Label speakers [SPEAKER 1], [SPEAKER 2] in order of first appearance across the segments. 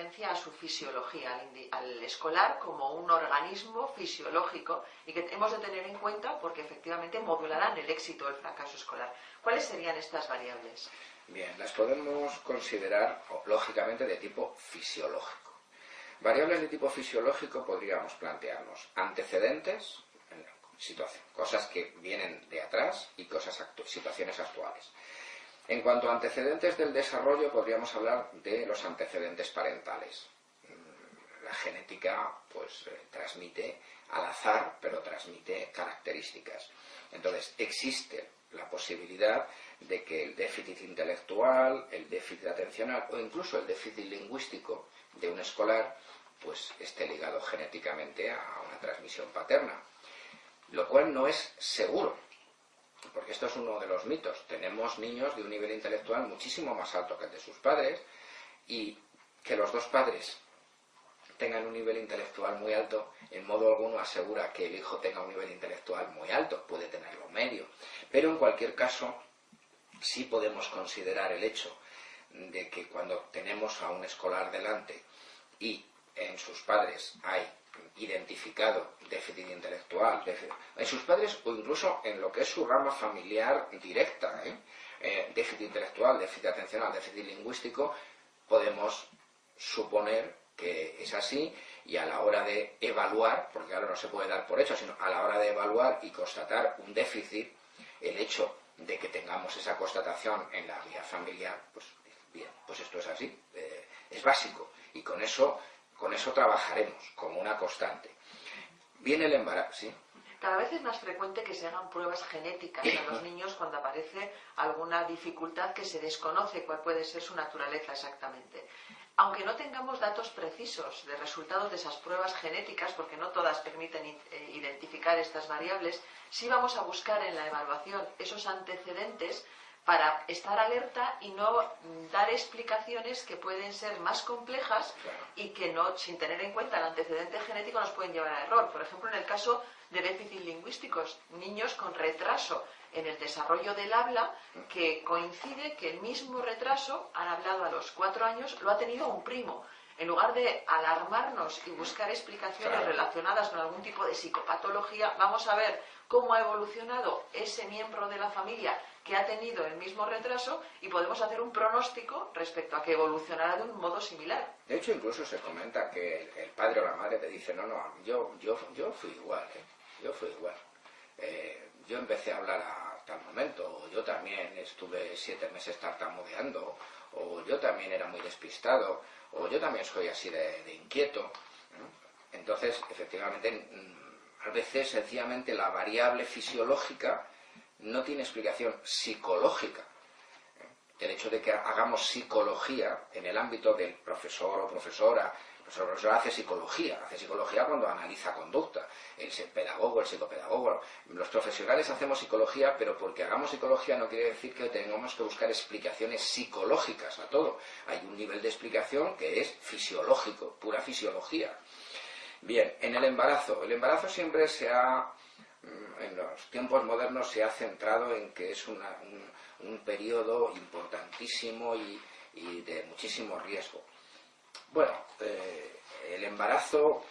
[SPEAKER 1] referencia a su fisiología, al escolar como un organismo fisiológico y que hemos de tener en cuenta porque efectivamente modularán el éxito o el fracaso escolar. ¿Cuáles serían estas variables?
[SPEAKER 2] Bien, las podemos considerar lógicamente de tipo fisiológico. Variables de tipo fisiológico podríamos plantearnos antecedentes, cosas que vienen de atrás y situaciones actuales. En cuanto a antecedentes del desarrollo, podríamos hablar de los antecedentes parentales. La genética pues transmite al azar, pero transmite características. Entonces, existe la posibilidad de que el déficit intelectual, el déficit atencional o incluso el déficit lingüístico de un escolar pues esté ligado genéticamente a una transmisión paterna, lo cual no es seguro, porque esto es uno de los mitos. Tenemos niños de un nivel intelectual muchísimo más alto que el de sus padres, y que los dos padres tengan un nivel intelectual muy alto en modo alguno asegura que el hijo tenga un nivel intelectual muy alto, puede tenerlo medio, pero en cualquier caso sí podemos considerar el hecho de que cuando tenemos a un escolar delante y en sus padres hay identificado déficit intelectual, en sus padres o incluso en lo que es su rama familiar directa, déficit intelectual, déficit atencional, déficit lingüístico, podemos suponer que es así, y a la hora de evaluar, porque claro, no se puede dar por hecho, sino a la hora de evaluar y constatar un déficit, el hecho de que tengamos esa constatación en la vida familiar, pues bien, pues esto es así, es básico, y con eso trabajaremos como una constante. Viene el embarazo, ¿sí?
[SPEAKER 1] Cada vez es más frecuente que se hagan pruebas genéticas a los niños cuando aparece alguna dificultad que se desconoce cuál puede ser su naturaleza exactamente. Aunque no tengamos datos precisos de resultados de esas pruebas genéticas, porque no todas permiten identificar estas variables, sí vamos a buscar en la evaluación esos antecedentes para estar alerta y no dar explicaciones que pueden ser más complejas y que no, sin tener en cuenta el antecedente genético, nos pueden llevar a error. Por ejemplo, en el caso de déficit lingüísticos, niños con retraso en el desarrollo del habla, que coincide que el mismo retraso, han hablado a los 4 años, lo ha tenido un primo. En lugar de alarmarnos y buscar explicaciones relacionadas con algún tipo de psicopatología, vamos a ver cómo ha evolucionado ese miembro de la familia que ha tenido el mismo retraso y podemos hacer un pronóstico respecto a que evolucionará de un modo similar.
[SPEAKER 2] De hecho, incluso se comenta que el padre o la madre te dice, no, yo fui igual, yo fui igual. Yo empecé a hablar a tal momento, o yo también estuve 7 meses tartamudeando, o yo también era muy despistado, o yo también soy así de inquieto, ¿no? Entonces, efectivamente, a veces sencillamente la variable fisiológica no tiene explicación psicológica. El hecho de que hagamos psicología en el ámbito del profesor o profesora, el profesor hace psicología cuando analiza conducta, el pedagogo, el psicopedagogo, los profesionales hacemos psicología, pero porque hagamos psicología no quiere decir que tengamos que buscar explicaciones psicológicas a todo. Hay un nivel de explicación que es fisiológico, pura fisiología. Bien, en el embarazo siempre en los tiempos modernos se ha centrado en que es un periodo importantísimo y de muchísimo riesgo. Bueno, el embarazo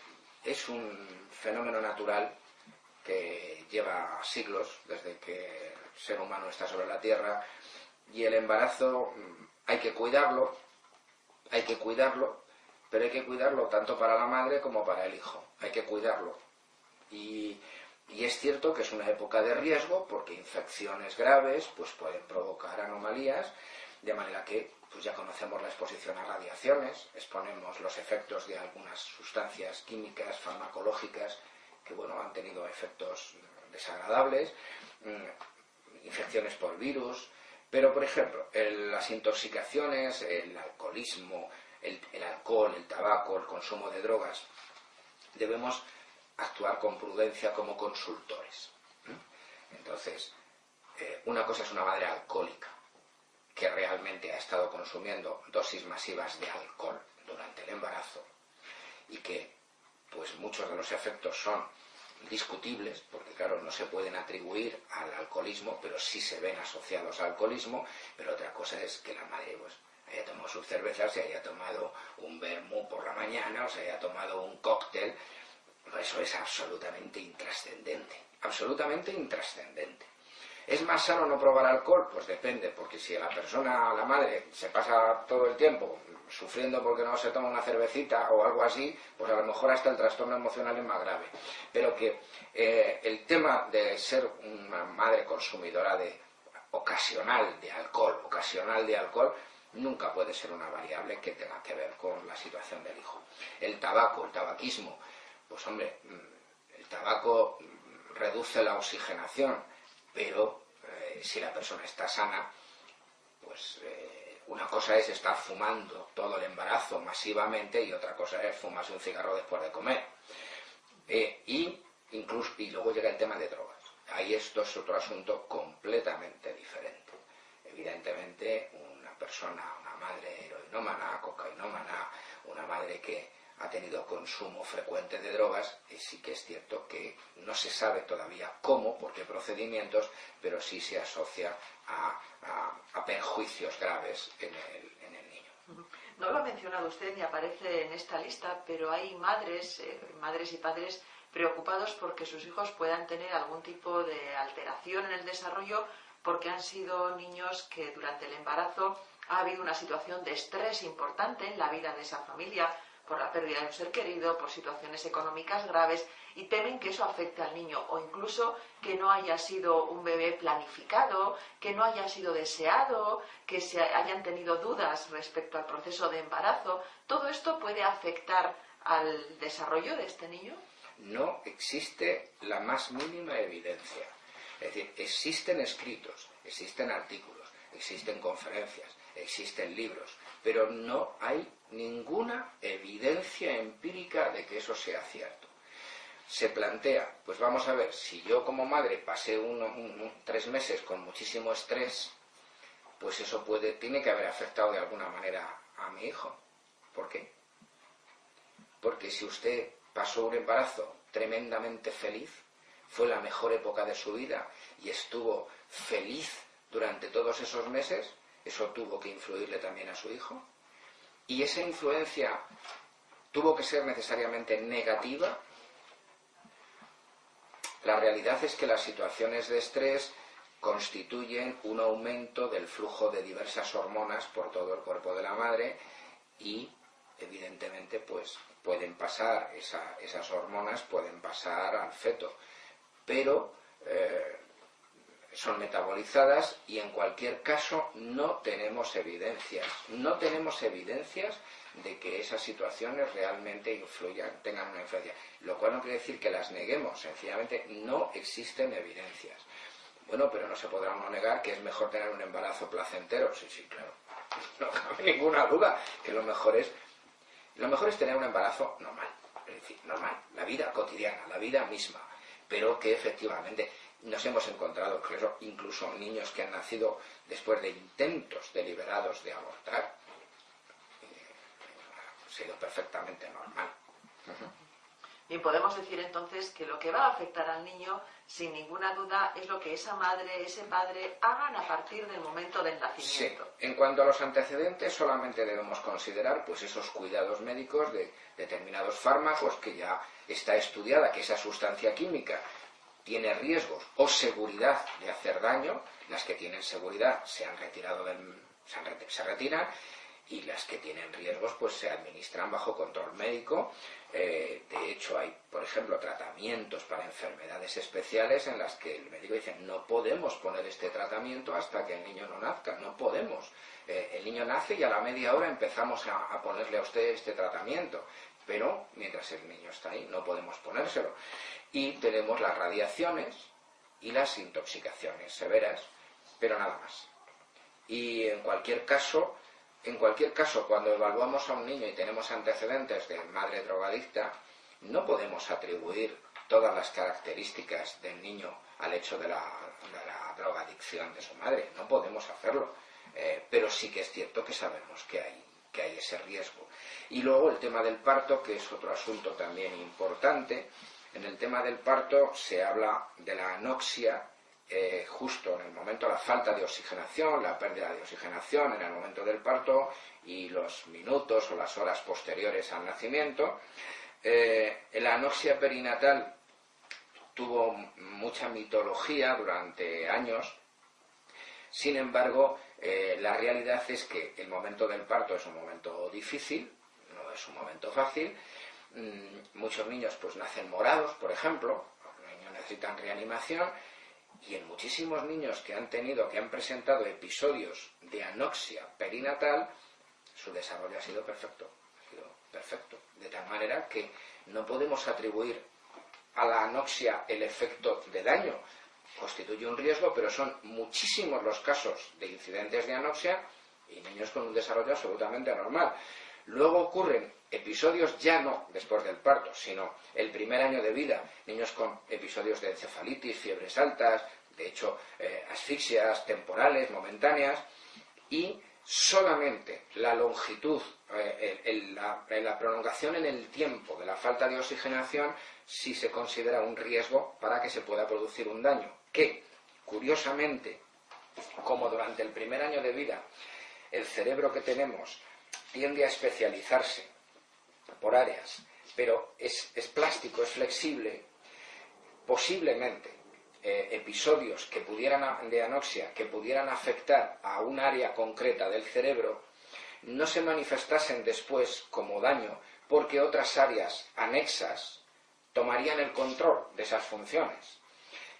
[SPEAKER 2] es un fenómeno natural que lleva siglos desde que el ser humano está sobre la Tierra, y el embarazo hay que cuidarlo, pero hay que cuidarlo tanto para la madre como para el hijo, hay que cuidarlo. Y es cierto que es una época de riesgo porque infecciones graves pues pueden provocar anomalías, de manera que pues ya conocemos la exposición a radiaciones, exponemos los efectos de algunas sustancias químicas, farmacológicas, que bueno, han tenido efectos desagradables, infecciones por virus, pero por ejemplo, las intoxicaciones, el alcoholismo, el alcohol, el tabaco, el consumo de drogas, debemos actuar con prudencia como consultores. Entonces, una cosa es una madre alcohólica que realmente ha estado consumiendo dosis masivas de alcohol durante el embarazo y que pues muchos de los efectos son discutibles, porque claro, no se pueden atribuir al alcoholismo, pero sí se ven asociados al alcoholismo. Pero otra cosa es que la madre pues haya tomado sus cervezas, se haya tomado un vermú por la mañana o se haya tomado un cóctel. Eso es absolutamente intrascendente, absolutamente intrascendente. ¿Es más sano no probar alcohol? Pues depende, porque si la persona, la madre, se pasa todo el tiempo sufriendo porque no se toma una cervecita o algo así, pues a lo mejor hasta el trastorno emocional es más grave. Pero que el tema de ser una madre consumidora ocasional de alcohol, nunca puede ser una variable que tenga que ver con la situación del hijo. El tabaco, el tabaquismo, pues hombre, el tabaco reduce la oxigenación, pero si la persona está sana, pues una cosa es estar fumando todo el embarazo masivamente y otra cosa es fumarse un cigarro después de comer. Y luego llega el tema de drogas. Ahí esto es otro asunto completamente diferente. Evidentemente, una persona, una madre heroinómana, cocainómana, una madre que ha tenido consumo frecuente de drogas, sí que es cierto que no se sabe todavía cómo, por qué procedimientos, pero sí se asocia a perjuicios graves en el niño.
[SPEAKER 1] No lo ha mencionado usted ni aparece en esta lista, pero hay madres y padres preocupados porque sus hijos puedan tener algún tipo de alteración en el desarrollo porque han sido niños que durante el embarazo ha habido una situación de estrés importante en la vida de esa familia, por la pérdida de un ser querido, por situaciones económicas graves, y temen que eso afecte al niño, o incluso que no haya sido un bebé planificado, que no haya sido deseado, que se hayan tenido dudas respecto al proceso de embarazo. ¿Todo esto puede afectar al desarrollo de este niño?
[SPEAKER 2] No existe la más mínima evidencia. Es decir, existen escritos, existen artículos, existen conferencias, existen libros, pero no hay ninguna evidencia empírica de que eso sea cierto. Se plantea, pues vamos a ver, si yo como madre pasé 3 meses con muchísimo estrés, pues eso tiene que haber afectado de alguna manera a mi hijo. ¿Por qué? Porque si usted pasó un embarazo tremendamente feliz, fue la mejor época de su vida y estuvo feliz durante todos esos meses, eso tuvo que influirle también a su hijo. Y esa influencia tuvo que ser necesariamente negativa. La realidad es que las situaciones de estrés constituyen un aumento del flujo de diversas hormonas por todo el cuerpo de la madre y evidentemente pues pueden pasar, esas hormonas pueden pasar al feto, pero son metabolizadas y en cualquier caso no tenemos evidencias de que esas situaciones realmente tengan una influencia, lo cual no quiere decir que las neguemos, sencillamente no existen evidencias. Bueno, pero no se podrá no negar que es mejor tener un embarazo placentero, sí, claro, no cabe ninguna duda que lo mejor es tener un embarazo normal, es decir, normal, la vida cotidiana, la vida misma, pero que efectivamente nos hemos encontrado incluso niños que han nacido después de intentos deliberados de abortar. Ha sido perfectamente normal.
[SPEAKER 1] Y podemos decir entonces que lo que va a afectar al niño, sin ninguna duda, es lo que esa madre, ese padre hagan a partir del momento del nacimiento.
[SPEAKER 2] Sí. En cuanto a los antecedentes, solamente debemos considerar pues esos cuidados médicos de determinados fármacos que ya está estudiada, que esa sustancia química tiene riesgos o seguridad de hacer daño. Las que tienen seguridad se retiran y las que tienen riesgos pues se administran bajo control médico. De hecho hay, por ejemplo, tratamientos para enfermedades especiales en las que el médico dice no podemos poner este tratamiento hasta que el niño no nazca, no podemos. El niño nace y a la media hora empezamos a ponerle a usted este tratamiento, pero mientras el niño está ahí no podemos ponérselo. Y tenemos las radiaciones y las intoxicaciones severas, pero nada más. Y en cualquier caso, cuando evaluamos a un niño y tenemos antecedentes de madre drogadicta, no podemos atribuir todas las características del niño al hecho de la drogadicción de su madre. No podemos hacerlo. Pero sí que es cierto que sabemos que hay ese riesgo. Y luego el tema del parto, que es otro asunto también importante. En el tema del parto se habla de la anoxia justo en el momento, la falta de oxigenación, la pérdida de oxigenación en el momento del parto y los minutos o las horas posteriores al nacimiento. La anoxia perinatal tuvo mucha mitología durante años. Sin embargo, la realidad es que el momento del parto es un momento difícil, no es un momento fácil. Muchos niños pues nacen morados, por ejemplo, los niños necesitan reanimación, y en muchísimos niños que han presentado episodios de anoxia perinatal, su desarrollo ha sido perfecto, de tal manera que no podemos atribuir a la anoxia el efecto de daño. Constituye un riesgo, pero son muchísimos los casos de incidentes de anoxia y niños con un desarrollo absolutamente anormal. Luego ocurren episodios ya no después del parto, sino el primer año de vida, niños con episodios de encefalitis, fiebres altas, de hecho asfixias temporales, momentáneas, y solamente la longitud, la prolongación en el tiempo de la falta de oxigenación sí se considera un riesgo para que se pueda producir un daño, que, curiosamente, como durante el primer año de vida el cerebro que tenemos tiende a especializarse por áreas, pero es plástico, es flexible, posiblemente episodios de anoxia que pudieran afectar a un área concreta del cerebro no se manifestasen después como daño porque otras áreas anexas tomarían el control de esas funciones.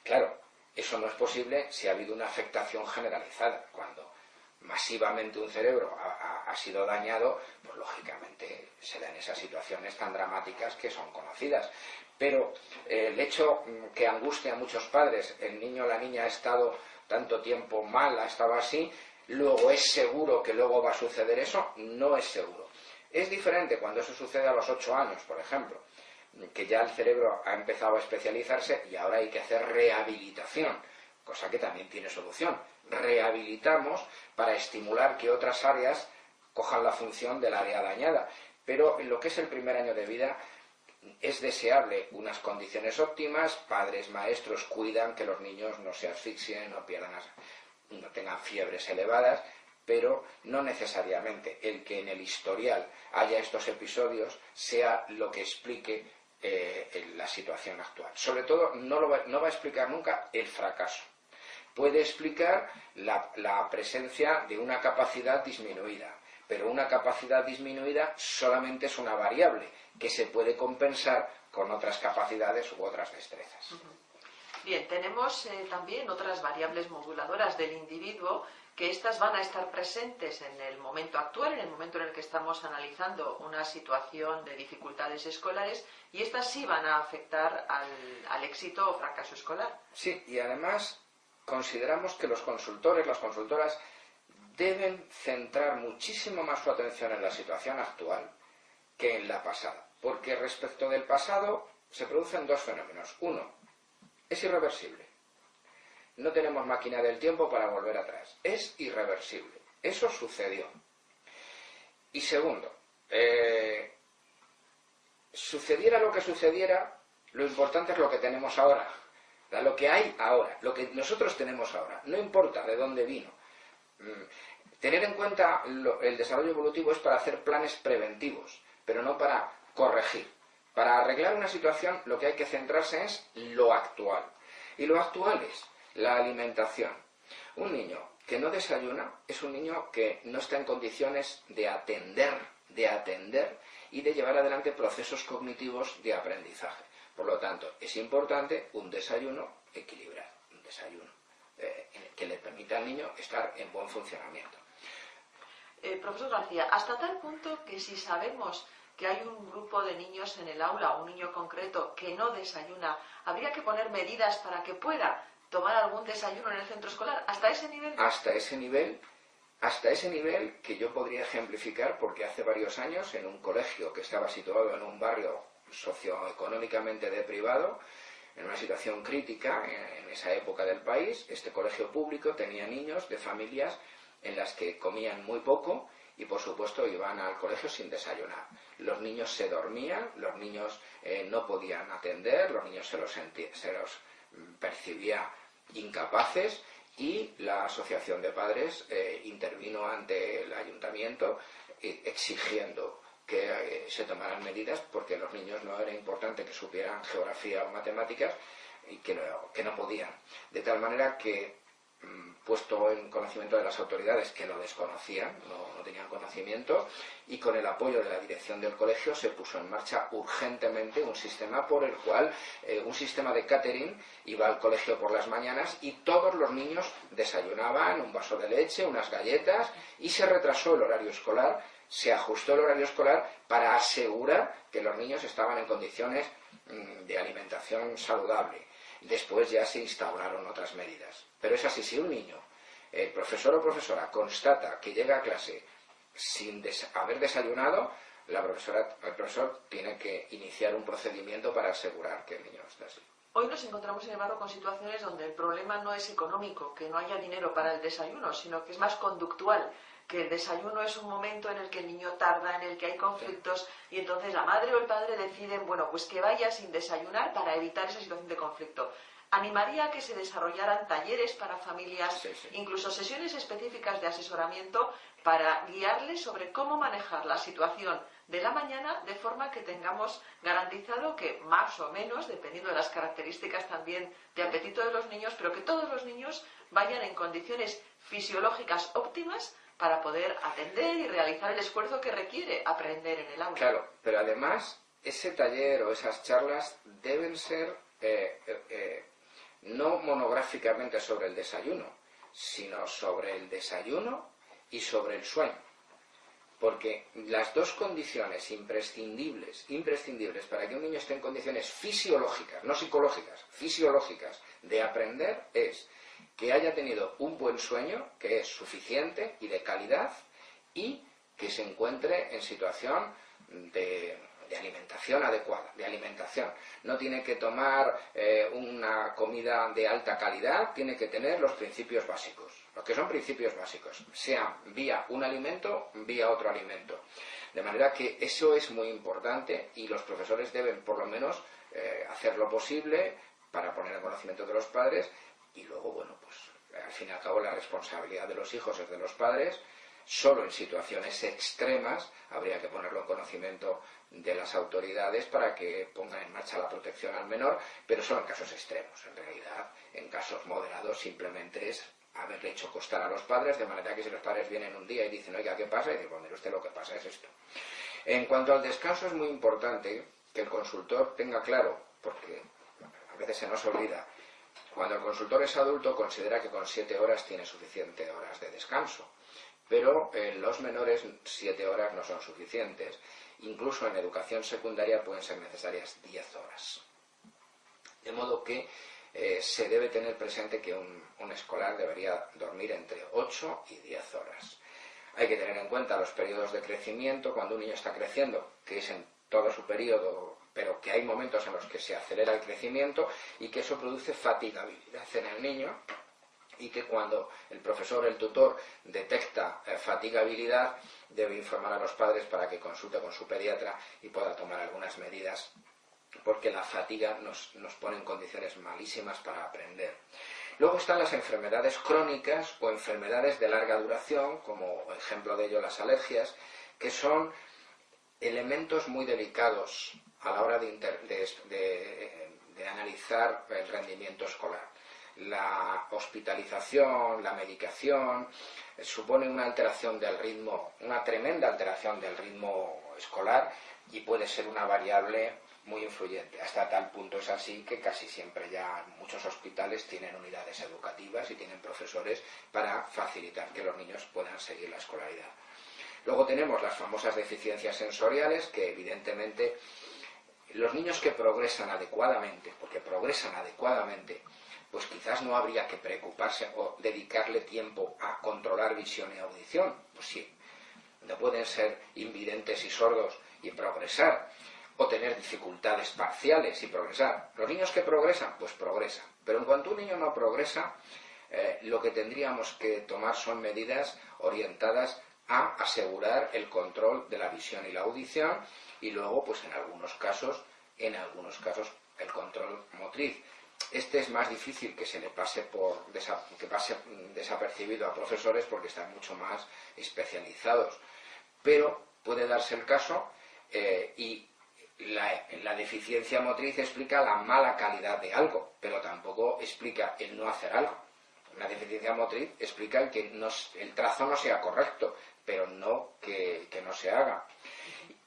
[SPEAKER 2] Claro, eso no es posible si ha habido una afectación generalizada. Cuando masivamente un cerebro ha sido dañado, pues lógicamente se dan esas situaciones tan dramáticas que son conocidas. Pero el hecho que angustia a muchos padres, el niño o la niña ha estado tanto tiempo mal, ha estado así, luego es seguro que luego va a suceder eso, no es seguro. Es diferente cuando eso sucede a los 8 años, por ejemplo, que ya el cerebro ha empezado a especializarse y ahora hay que hacer rehabilitación, cosa que también tiene solución. Rehabilitamos para estimular que otras áreas cojan la función del área dañada. Pero en lo que es el primer año de vida es deseable unas condiciones óptimas, padres, maestros cuidan que los niños no se asfixien, no tengan fiebres elevadas, pero no necesariamente el que en el historial haya estos episodios sea lo que explique la situación actual. Sobre todo no va a explicar nunca el fracaso. Puede explicar la presencia de una capacidad disminuida, pero una capacidad disminuida solamente es una variable que se puede compensar con otras capacidades u otras destrezas.
[SPEAKER 1] Bien, tenemos también otras variables moduladoras del individuo, que estas van a estar presentes en el momento actual, en el momento en el que estamos analizando una situación de dificultades escolares, y estas sí van a afectar al éxito o fracaso escolar.
[SPEAKER 2] Sí, y además consideramos que los consultores, las consultoras, deben centrar muchísimo más su atención en la situación actual que en la pasada, porque respecto del pasado se producen dos fenómenos. Uno, es irreversible. No tenemos máquina del tiempo para volver atrás. Es irreversible. Eso sucedió. Y segundo, sucediera lo que sucediera, lo importante es lo que tenemos ahora. Lo que hay ahora, lo que nosotros tenemos ahora. No importa de dónde vino. Tener en cuenta el desarrollo evolutivo es para hacer planes preventivos, pero no para corregir. Para arreglar una situación lo que hay que centrarse es lo actual. Y lo actual es la alimentación. Un niño que no desayuna es un niño que no está en condiciones de atender y de llevar adelante procesos cognitivos de aprendizaje. Por lo tanto, es importante un desayuno equilibrado, un desayuno que le permita al niño estar en buen funcionamiento.
[SPEAKER 1] Profesor García, hasta tal punto que si sabemos que hay un grupo de niños en el aula, un niño concreto que no desayuna, ¿habría que poner medidas para que pueda tomar algún desayuno en el centro escolar? ¿Hasta ese nivel? Hasta
[SPEAKER 2] ese nivel que yo podría ejemplificar, porque hace varios años en un colegio que estaba situado en un barrio socioeconómicamente deprivado, en una situación crítica en esa época del país, este colegio público tenía niños de familias en las que comían muy poco y por supuesto iban al colegio sin desayunar. Los niños se dormían, los niños no podían atender, los niños se los percibía incapaces, y la asociación de padres intervino ante el ayuntamiento exigiendo que se tomaran medidas, porque los niños no era importante que supieran geografía o matemáticas y que no podían. De tal manera que, puesto en conocimiento de las autoridades, que lo desconocían, no tenían conocimiento, y con el apoyo de la dirección del colegio, se puso en marcha urgentemente un sistema por el cual un sistema de catering iba al colegio por las mañanas y todos los niños desayunaban un vaso de leche, unas galletas, y se retrasó el horario escolar, se ajustó el horario escolar para asegurar que los niños estaban en condiciones de alimentación saludable. Después ya se instauraron otras medidas. Pero es así, si un niño, el profesor o profesora, constata que llega a clase sin haber desayunado, el profesor tiene que iniciar un procedimiento para asegurar que el niño está así.
[SPEAKER 1] Hoy nos encontramos, sin embargo, con situaciones donde el problema no es económico, que no haya dinero para el desayuno, sino que es más conductual, que el desayuno es un momento en el que el niño tarda, en el que hay conflictos, y entonces la madre o el padre deciden, bueno, pues que vaya sin desayunar para evitar esa situación de conflicto. Animaría a que se desarrollaran talleres para familias, incluso sesiones específicas de asesoramiento para guiarles sobre cómo manejar la situación de la mañana, de forma que tengamos garantizado que más o menos, dependiendo de las características también de apetito de los niños, pero que todos los niños vayan en condiciones fisiológicas óptimas para poder atender y realizar el esfuerzo que requiere aprender en el aula.
[SPEAKER 2] Claro, pero además ese taller o esas charlas deben ser no monográficamente sobre el desayuno, sino sobre el desayuno y sobre el sueño. Porque las dos condiciones imprescindibles para que un niño esté en condiciones fisiológicas, no psicológicas, fisiológicas, de aprender, es que haya tenido un buen sueño, que es suficiente y de calidad, y que se encuentre en situación de alimentación adecuada, de alimentación. No tiene que tomar una comida de alta calidad, tiene que tener los principios básicos. Lo que son principios básicos, sea vía un alimento, vía otro alimento. De manera que eso es muy importante y los profesores deben por lo menos hacer lo posible para poner en conocimiento de los padres, y luego, bueno, pues al fin y al cabo la responsabilidad de los hijos es de los padres. Solo en situaciones extremas habría que ponerlo en conocimiento de las autoridades para que pongan en marcha la protección al menor, pero solo en casos extremos. En realidad, en casos moderados simplemente es haberle hecho costar a los padres, de manera que si los padres vienen un día y dicen, oiga, ¿qué pasa? Y dicen, pues mire usted, lo que pasa es esto. En cuanto al descanso, es muy importante que el consultor tenga claro, porque a veces se nos olvida, cuando el consultor es adulto considera que con 7 horas tiene suficiente horas de descanso. Pero en los menores 7 horas no son suficientes. Incluso en educación secundaria pueden ser necesarias 10 horas. De modo que se debe tener presente que un escolar debería dormir entre 8 y 10 horas. Hay que tener en cuenta los periodos de crecimiento, cuando un niño está creciendo, que es en todo su periodo, pero que hay momentos en los que se acelera el crecimiento y que eso produce fatigabilidad en el niño, y que cuando el profesor, el tutor, detecta fatigabilidad, debe informar a los padres para que consulte con su pediatra y pueda tomar algunas medidas, porque la fatiga nos pone en condiciones malísimas para aprender. Luego están las enfermedades crónicas o enfermedades de larga duración, como ejemplo de ello las alergias, que son elementos muy delicados a la hora de analizar el rendimiento escolar. La hospitalización, la medicación, supone una alteración del ritmo, una tremenda alteración del ritmo escolar, y puede ser una variable muy influyente. Hasta tal punto es así que casi siempre ya muchos hospitales tienen unidades educativas y tienen profesores para facilitar que los niños puedan seguir la escolaridad. Luego tenemos las famosas deficiencias sensoriales, que evidentemente los niños que progresan adecuadamente, porque progresan adecuadamente, pues quizás no habría que preocuparse o dedicarle tiempo a controlar visión y audición. Pues sí, no pueden ser invidentes y sordos y progresar, o tener dificultades parciales y progresar. Los niños que progresan, pues progresan. Pero en cuanto un niño no progresa, lo que tendríamos que tomar son medidas orientadas a asegurar el control de la visión y la audición, y luego, pues en algunos casos, el control motriz. Este es más difícil que se le pase que pase desapercibido a profesores porque están mucho más especializados. Pero puede darse el caso y la deficiencia motriz explica la mala calidad de algo, pero tampoco explica el no hacer algo. La deficiencia motriz explica el trazo no sea correcto, pero no que no se haga.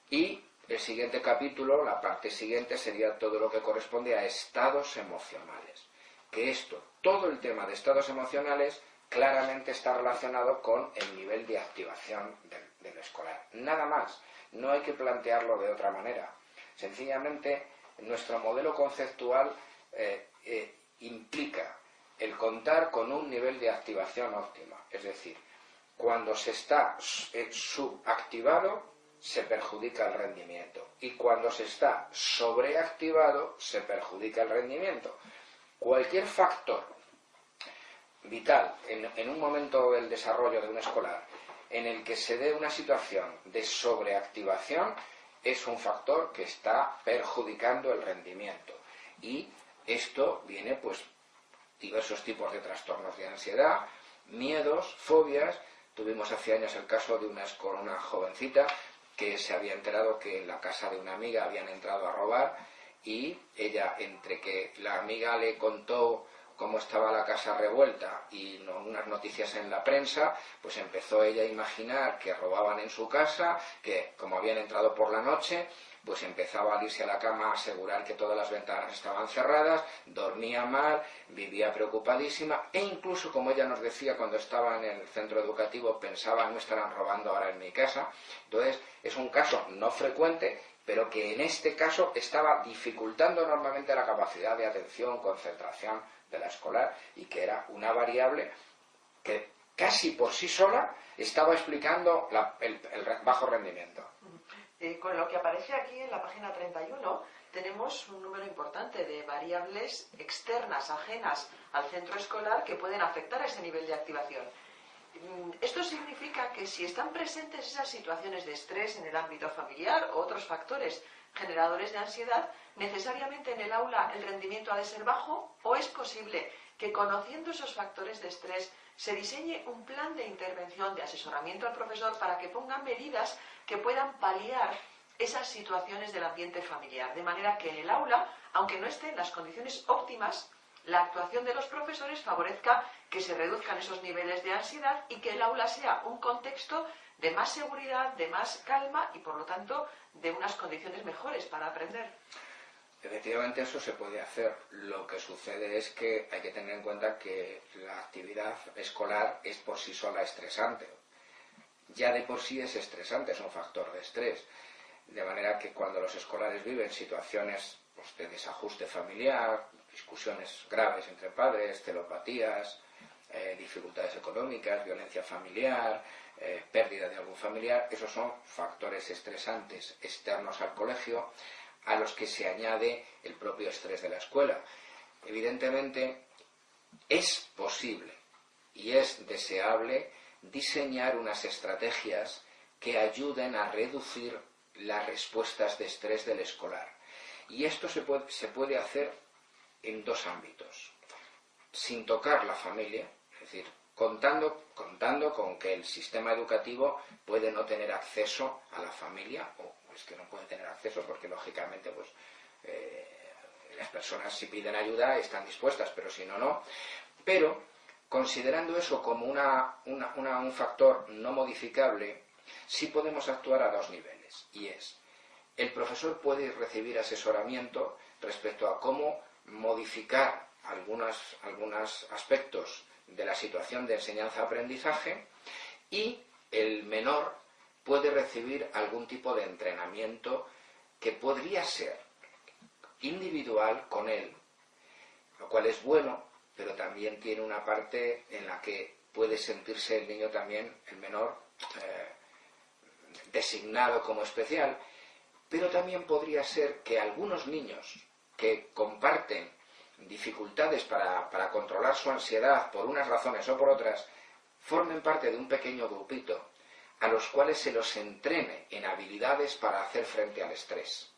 [SPEAKER 2] Y el siguiente capítulo, la parte siguiente, sería todo lo que corresponde a estados emocionales. Que todo el tema de estados emocionales, claramente está relacionado con el nivel de activación del escolar. Nada más, no hay que plantearlo de otra manera. Sencillamente, nuestro modelo conceptual implica el contar con un nivel de activación óptima. Es decir, cuando se está subactivado, se perjudica el rendimiento. Y cuando se está sobreactivado, se perjudica el rendimiento. Cualquier factor vital en un momento del desarrollo de un escolar en el que se dé una situación de sobreactivación es un factor que está perjudicando el rendimiento. Y esto viene, pues, diversos tipos de trastornos de ansiedad, miedos, fobias. Tuvimos hace años el caso de una jovencita que se había enterado que en la casa de una amiga habían entrado a robar y ella, entre que la amiga le contó cómo estaba la casa revuelta y unas noticias en la prensa, pues empezó ella a imaginar que robaban en su casa, que como habían entrado por la noche, pues empezaba al irse a la cama a asegurar que todas las ventanas estaban cerradas, dormía mal, vivía preocupadísima e incluso, como ella nos decía cuando estaba en el centro educativo, pensaba, no estarán robando ahora en mi casa. Entonces, es un caso no frecuente, pero que en este caso estaba dificultando enormemente la capacidad de atención, concentración de la escolar, y que era una variable que casi por sí sola estaba explicando el bajo rendimiento.
[SPEAKER 1] Con lo que aparece aquí en la página 31 tenemos un número importante de variables externas, ajenas al centro escolar, que pueden afectar a ese nivel de activación. Esto significa que si están presentes esas situaciones de estrés en el ámbito familiar o otros factores generadores de ansiedad, necesariamente en el aula el rendimiento ha de ser bajo, o es posible que, conociendo esos factores de estrés, se diseñe un plan de intervención, de asesoramiento al profesor para que ponga medidas que puedan paliar esas situaciones del ambiente familiar, de manera que en el aula, aunque no esté en las condiciones óptimas, la actuación de los profesores favorezca que se reduzcan esos niveles de ansiedad y que el aula sea un contexto de más seguridad, de más calma y, por lo tanto, de unas condiciones mejores para aprender.
[SPEAKER 2] Efectivamente, eso se puede hacer. Lo que sucede es que hay que tener en cuenta que la actividad escolar es por sí sola estresante. Ya de por sí es estresante, es un factor de estrés. De manera que cuando los escolares viven situaciones, pues, de desajuste familiar, discusiones graves entre padres, celopatías, dificultades económicas, violencia familiar, pérdida de algún familiar, esos son factores estresantes externos al colegio, a los que se añade el propio estrés de la escuela. Evidentemente, es posible y es deseable diseñar unas estrategias que ayuden a reducir las respuestas de estrés del escolar. Y esto se puede hacer en dos ámbitos. Sin tocar la familia, es decir, contando con que el sistema educativo puede no tener acceso a la familia, o es que no puede tener acceso porque lógicamente pues las personas, si piden ayuda, están dispuestas, pero si no, no. Pero considerando eso como un factor no modificable, sí podemos actuar a dos niveles, y es: el profesor puede recibir asesoramiento respecto a cómo modificar algunos aspectos de la situación de enseñanza-aprendizaje, y el menor puede recibir algún tipo de entrenamiento que podría ser individual con él, lo cual es bueno, pero también tiene una parte en la que puede sentirse el niño también, el menor, designado como especial. Pero también podría ser que algunos niños que comparten dificultades para controlar su ansiedad por unas razones o por otras, formen parte de un pequeño grupito a los cuales se los entrene en habilidades para hacer frente al estrés.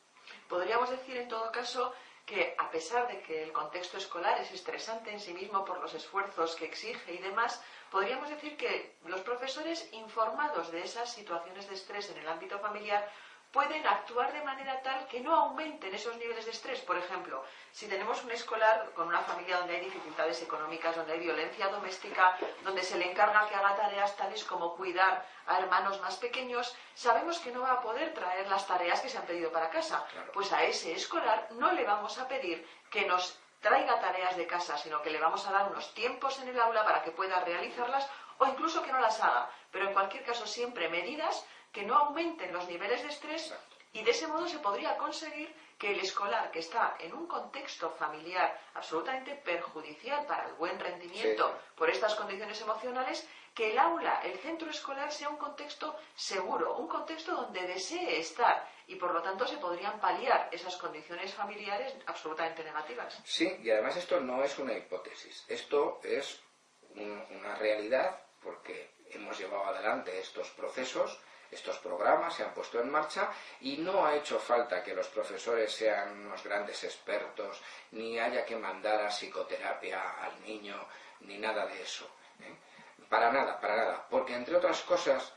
[SPEAKER 1] Podríamos decir en todo caso que a pesar de que el contexto escolar es estresante en sí mismo por los esfuerzos que exige y demás, podríamos decir que los profesores informados de esas situaciones de estrés en el ámbito familiar pueden actuar de manera tal que no aumenten esos niveles de estrés. Por ejemplo, si tenemos un escolar con una familia donde hay dificultades económicas, donde hay violencia doméstica, donde se le encarga que haga tareas tales como cuidar a hermanos más pequeños, sabemos que no va a poder traer las tareas que se han pedido para casa. Pues a ese escolar no le vamos a pedir que nos traiga tareas de casa, sino que le vamos a dar unos tiempos en el aula para que pueda realizarlas o incluso que no las haga. Pero en cualquier caso siempre medidas que no aumenten los niveles de estrés y de ese modo se podría conseguir que el escolar que está en un contexto familiar absolutamente perjudicial para el buen rendimiento por estas condiciones emocionales, que el aula, el centro escolar sea un contexto seguro, un contexto donde desee estar y por lo tanto se podrían paliar esas condiciones familiares absolutamente negativas.
[SPEAKER 2] Sí, y además esto no es una hipótesis, esto es una realidad porque hemos llevado adelante estos procesos. Estos programas se han puesto en marcha y no ha hecho falta que los profesores sean unos grandes expertos, ni haya que mandar a psicoterapia al niño, ni nada de eso. Para nada. Porque entre otras cosas,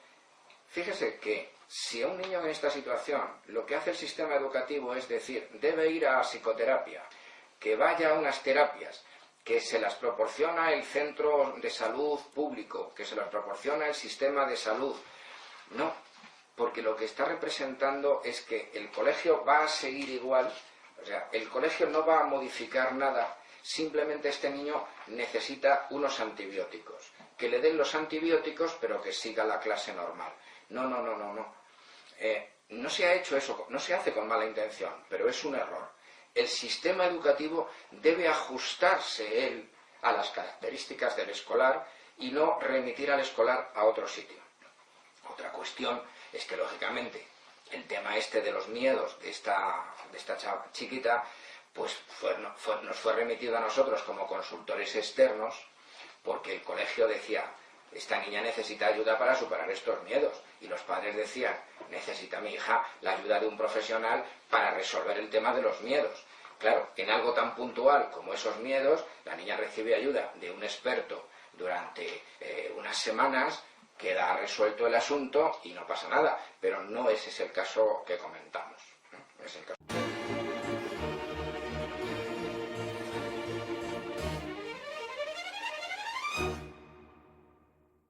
[SPEAKER 2] fíjese que si a un niño en esta situación lo que hace el sistema educativo es decir, debe ir a psicoterapia, que vaya a unas terapias, que se las proporciona el centro de salud público, que se las proporciona el sistema de salud, no, porque lo que está representando es que el colegio va a seguir igual, o sea, el colegio no va a modificar nada, simplemente este niño necesita unos antibióticos, que le den los antibióticos pero que siga la clase normal. No. No se ha hecho eso, no se hace con mala intención, pero es un error. El sistema educativo debe ajustarse él a las características del escolar y no remitir al escolar a otro sitio. Otra cuestión es que, lógicamente, el tema este de los miedos de esta chiquita, pues nos fue remitido a nosotros como consultores externos, porque el colegio decía, esta niña necesita ayuda para superar estos miedos, y los padres decían, necesita mi hija la ayuda de un profesional para resolver el tema de los miedos. Claro, en algo tan puntual como esos miedos, la niña recibe ayuda de un experto durante unas semanas, queda resuelto el asunto y no pasa nada, pero no ese es el caso que comentamos, ¿no? Es el caso.